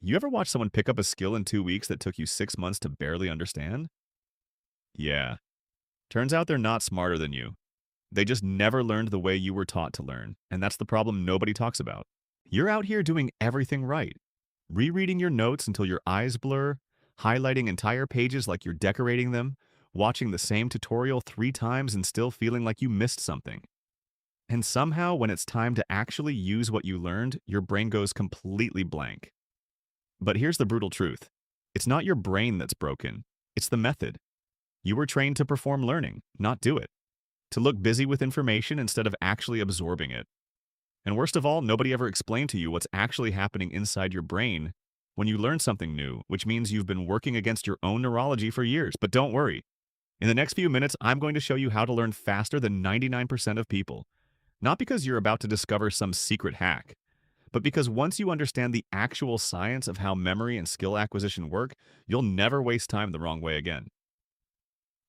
You ever watch someone pick up a skill in 2 weeks that took you 6 months to barely understand? Yeah. Turns out they're not smarter than you. They just never learned the way you were taught to learn, and that's the problem nobody talks about. You're out here doing everything right. Rereading your notes until your eyes blur, highlighting entire pages like you're decorating them, watching the same tutorial 3 times and still feeling like you missed something. And somehow, when it's time to actually use what you learned, your brain goes completely blank. But here's the brutal truth. It's not your brain that's broken. It's the method. You were trained to perform learning, not do it. To look busy with information instead of actually absorbing it. And worst of all, nobody ever explained to you what's actually happening inside your brain when you learn something new, which means you've been working against your own neurology for years. But don't worry. In the next few minutes, I'm going to show you how to learn faster than 99% of people. Not because you're about to discover some secret hack, but because once you understand the actual science of how memory and skill acquisition work, you'll never waste time the wrong way again.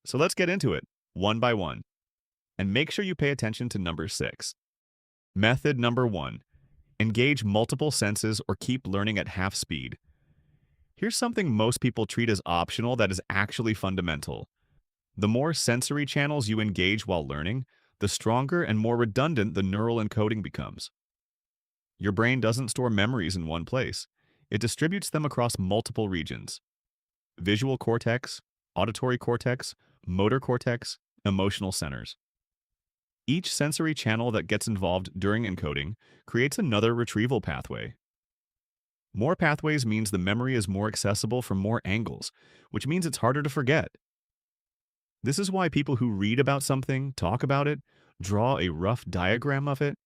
So let's get into it, one by one. And make sure you pay attention to number 6. Method number 1. Engage multiple senses or keep learning at half speed. Here's something most people treat as optional that is actually fundamental. The more sensory channels you engage while learning, the stronger and more redundant the neural encoding becomes. Your brain doesn't store memories in one place. It distributes them across multiple regions. Visual cortex, auditory cortex, motor cortex, emotional centers. Each sensory channel that gets involved during encoding creates another retrieval pathway. More pathways means the memory is more accessible from more angles, which means it's harder to forget. This is why people who read about something, talk about it, draw a rough diagram of it,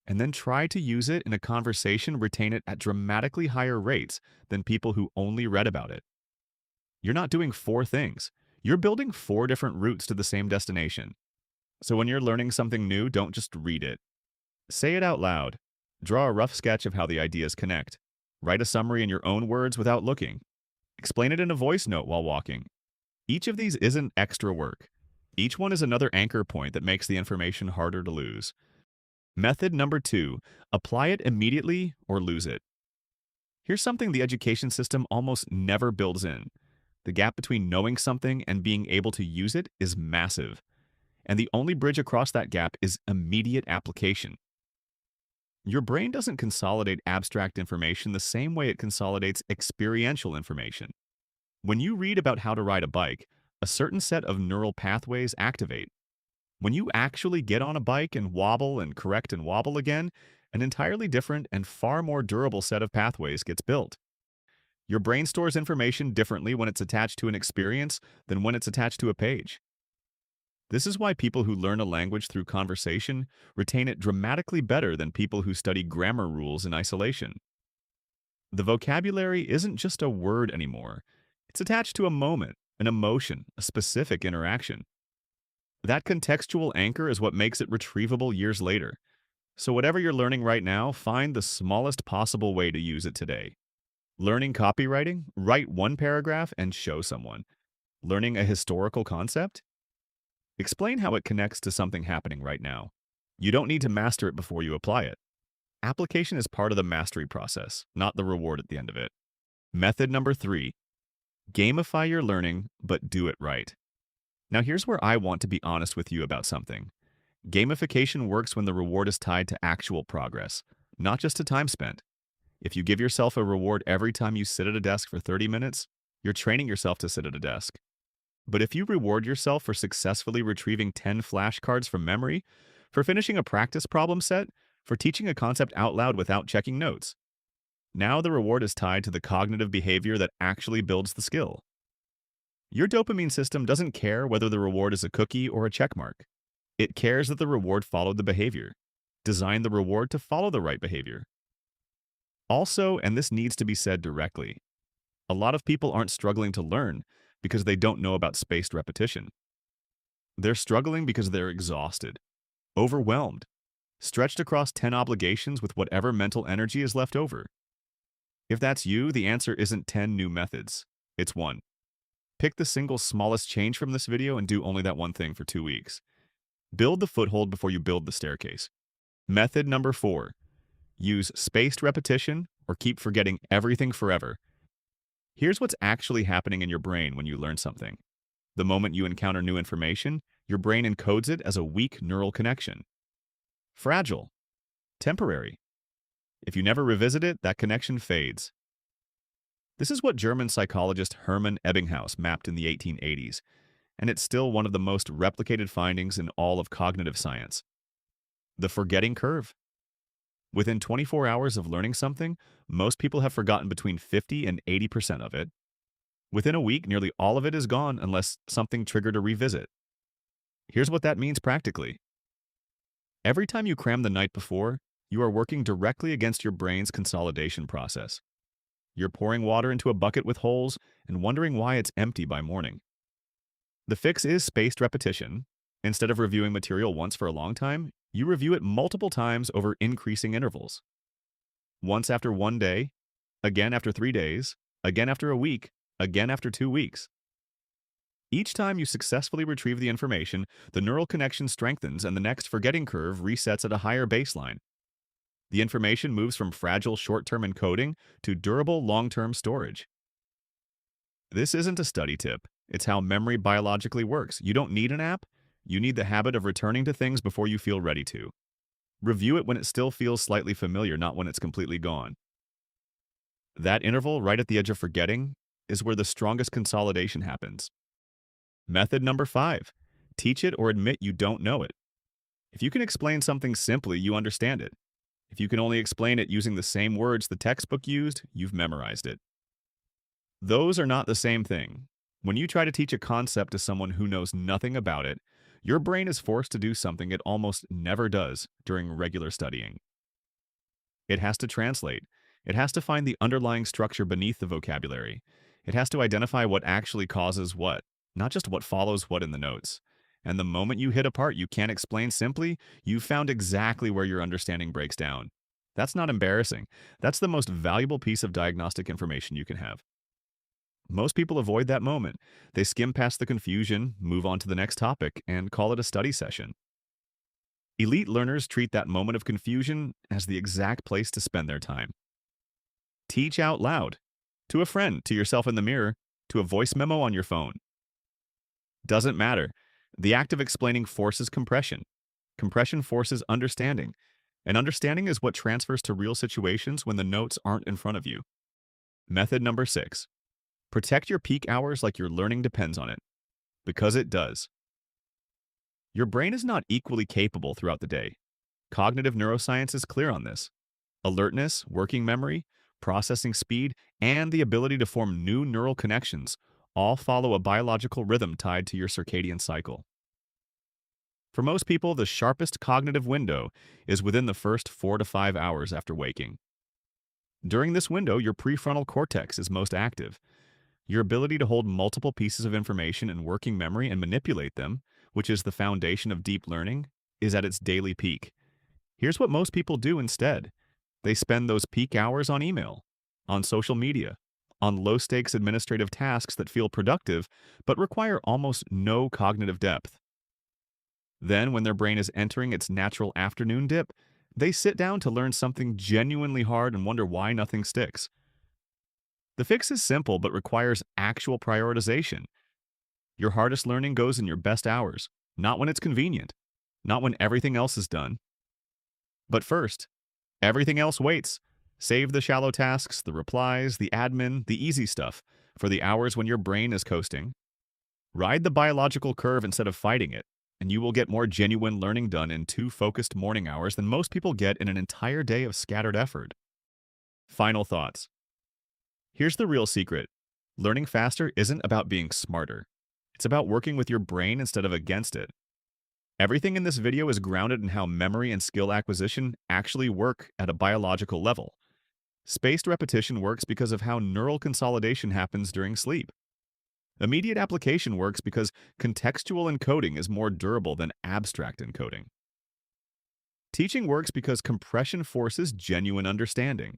and then try to use it in a conversation retain it at dramatically higher rates than people who only read about it. You're not doing 4 things. You're building 4 different routes to the same destination. So when you're learning something new, don't just read it. Say it out loud. Draw a rough sketch of how the ideas connect. Write a summary in your own words without looking. Explain it in a voice note while walking. Each of these isn't extra work. Each one is another anchor point that makes the information harder to lose. Method number 2. Apply it immediately or lose it. Here's something the education system almost never builds in. The gap between knowing something and being able to use it is massive. And the only bridge across that gap is immediate application. Your brain doesn't consolidate abstract information the same way it consolidates experiential information. When you read about how to ride a bike, a certain set of neural pathways activate. When you actually get on a bike and wobble and correct and wobble again, an entirely different and far more durable set of pathways gets built. Your brain stores information differently when it's attached to an experience than when it's attached to a page. This is why people who learn a language through conversation retain it dramatically better than people who study grammar rules in isolation. The vocabulary isn't just a word anymore. It's attached to a moment, an emotion, a specific interaction. That contextual anchor is what makes it retrievable years later. So whatever you're learning right now, find the smallest possible way to use it today. Learning copywriting? Write 1 paragraph and show someone. Learning a historical concept? Explain how it connects to something happening right now. You don't need to master it before you apply it. Application is part of the mastery process, not the reward at the end of it. Method number 3. Gamify your learning, but do it right. Now here's where I want to be honest with you about something. Gamification works when the reward is tied to actual progress, not just to time spent. If you give yourself a reward every time you sit at a desk for 30 minutes, you're training yourself to sit at a desk. But if you reward yourself for successfully retrieving 10 flashcards from memory, for finishing a practice problem set, for teaching a concept out loud without checking notes, now the reward is tied to the cognitive behavior that actually builds the skill. Your dopamine system doesn't care whether the reward is a cookie or a checkmark. It cares that the reward followed the behavior. Design the reward to follow the right behavior. Also, and this needs to be said directly, a lot of people aren't struggling to learn because they don't know about spaced repetition. They're struggling because they're exhausted, overwhelmed, stretched across 10 obligations with whatever mental energy is left over. If that's you, the answer isn't 10 new methods. It's 1. Pick the single smallest change from this video and do only that one thing for 2 weeks. Build the foothold before you build the staircase. Method number 4. use spaced repetition, or keep forgetting everything forever. Here's what's actually happening in your brain when you learn something. The moment you encounter new information, your brain encodes it as a weak neural connection. Fragile, temporary. If you never revisit it, that connection fades. This is what German psychologist Hermann Ebbinghaus mapped in the 1880s, and it's still one of the most replicated findings in all of cognitive science. The forgetting curve. Within 24 hours of learning something, most people have forgotten between 50 and 80% of it. Within a week, nearly all of it is gone unless something triggered a revisit. Here's what that means practically. Every time you cram the night before, you are working directly against your brain's consolidation process. You're pouring water into a bucket with holes and wondering why it's empty by morning. The fix is spaced repetition. Instead of reviewing material once for a long time, you review it multiple times over increasing intervals. Once after 1 day, again after 3 days, again after a week, again after 2 weeks. Each time you successfully retrieve the information, the neural connection strengthens and the next forgetting curve resets at a higher baseline. The information moves from fragile short-term encoding to durable long-term storage. This isn't a study tip. It's how memory biologically works. You don't need an app. You need the habit of returning to things before you feel ready to. Review it when it still feels slightly familiar, not when it's completely gone. That interval right at the edge of forgetting is where the strongest consolidation happens. Method number 5. Teach it or admit you don't know it. If you can explain something simply, you understand it. If you can only explain it using the same words the textbook used, you've memorized it. Those are not the same thing. When you try to teach a concept to someone who knows nothing about it, your brain is forced to do something it almost never does during regular studying. It has to translate. It has to find the underlying structure beneath the vocabulary. It has to identify what actually causes what, not just what follows what in the notes. And the moment you hit a part you can't explain simply, you've found exactly where your understanding breaks down. That's not embarrassing. That's the most valuable piece of diagnostic information you can have. Most people avoid that moment. They skim past the confusion, move on to the next topic, and call it a study session. Elite learners treat that moment of confusion as the exact place to spend their time. Teach out loud. To a friend, to yourself in the mirror, to a voice memo on your phone. Doesn't matter. The act of explaining forces compression. Compression forces understanding. And understanding is what transfers to real situations when the notes aren't in front of you. Method number 6. Protect your peak hours like your learning depends on it. Because it does. Your brain is not equally capable throughout the day. Cognitive neuroscience is clear on this. Alertness, working memory, processing speed, and the ability to form new neural connections all follow a biological rhythm tied to your circadian cycle. For most people, the sharpest cognitive window is within the first 4 to 5 hours after waking. During this window, your prefrontal cortex is most active. Your ability to hold multiple pieces of information in working memory and manipulate them, which is the foundation of deep learning, is at its daily peak. Here's what most people do instead. They spend those peak hours on email, on social media, on low-stakes administrative tasks that feel productive but require almost no cognitive depth. Then, when their brain is entering its natural afternoon dip, they sit down to learn something genuinely hard and wonder why nothing sticks. The fix is simple but requires actual prioritization. Your hardest learning goes in your best hours, not when it's convenient, not when everything else is done. But first, everything else waits. Save the shallow tasks, the replies, the admin, the easy stuff for the hours when your brain is coasting. Ride the biological curve instead of fighting it, and you will get more genuine learning done in 2 focused morning hours than most people get in an entire day of scattered effort. Final thoughts. Here's the real secret. Learning faster isn't about being smarter. It's about working with your brain instead of against it. Everything in this video is grounded in how memory and skill acquisition actually work at a biological level. Spaced repetition works because of how neural consolidation happens during sleep. Immediate application works because contextual encoding is more durable than abstract encoding. Teaching works because compression forces genuine understanding.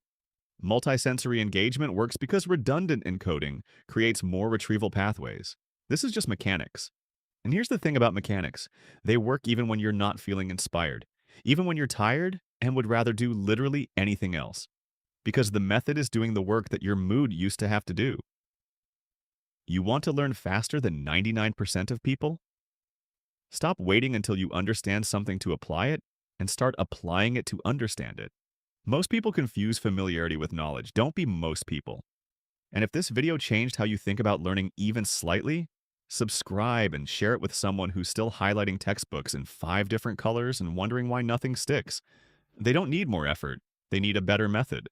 Multisensory engagement works because redundant encoding creates more retrieval pathways. This is just mechanics. And here's the thing about mechanics. They work even when you're not feeling inspired. Even when you're tired and would rather do literally anything else, because the method is doing the work that your mood used to have to do. You want to learn faster than 99% of people? Stop waiting until you understand something to apply it, and start applying it to understand it. Most people confuse familiarity with knowledge. Don't be most people. And if this video changed how you think about learning even slightly, subscribe and share it with someone who's still highlighting textbooks in 5 different colors and wondering why nothing sticks. They don't need more effort. They need a better method.